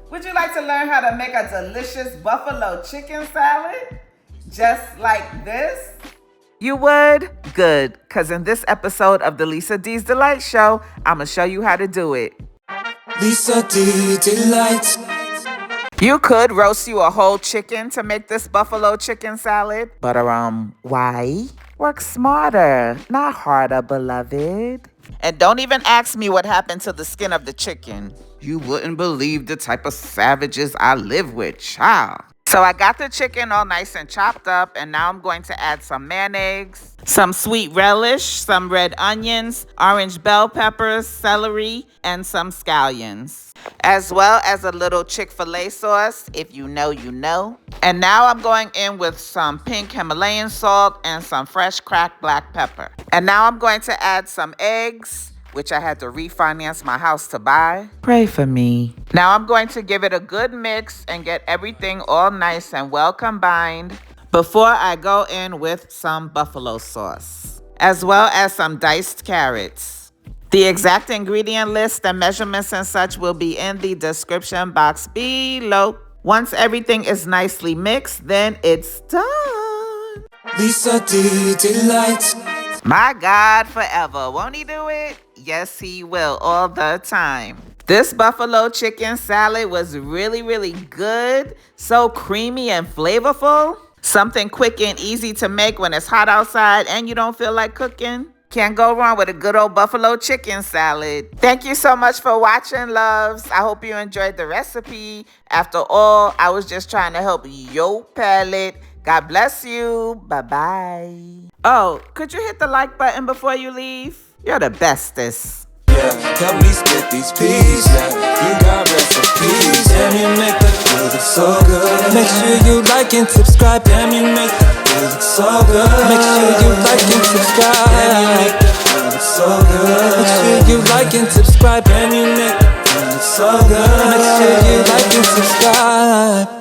Would you like to learn how to make a delicious buffalo chicken salad? Just like this? You would? Good, because in this episode of the Lisa D's Delight Show, I'm going to show you how to do it. Lisa D Delight. You could roast you a whole chicken to make this buffalo chicken salad, but why? Work smarter, not harder, beloved. And don't even ask me what happened to the skin of the chicken. You wouldn't believe the type of savages I live with, child. So I got the chicken all nice and chopped up, and now I'm going to add some mayonnaise, some sweet relish, some red onions, orange bell peppers, celery, and some scallions, as well as a little Chick-fil-A sauce, if you know, you know. And now I'm going in with some pink Himalayan salt and some fresh cracked black pepper. And now I'm going to add some eggs, which I had to refinance my house to buy. Pray for me. Now I'm going to give it a good mix and get everything all nice and well combined before I go in with some buffalo sauce, as well as some diced carrots. The exact ingredient list and measurements and such will be in the description box below. Once everything is nicely mixed, then it's done. Lisa D Delight. My God, forever. Won't he do it? Yes, he will, all the time. This buffalo chicken salad was really, really good. So creamy and flavorful. Something quick and easy to make when it's hot outside and you don't feel like cooking. Can't go wrong with a good old buffalo chicken salad. Thank you so much for watching, loves. I hope you enjoyed the recipe. After all, I was just trying to help your palate. God bless you. Bye-bye. Oh, could you hit the like button before you leave? You're the bestest. Yeah, help me split these peas. Yeah, you got recipes. Damn, you make the food look so good. Make sure you like and subscribe. Damn, you make the food look so good. Make sure you like and subscribe. Damn, you make the food look so good. Make sure you like and subscribe. Damn, you make the food look so good. Make sure you like and subscribe.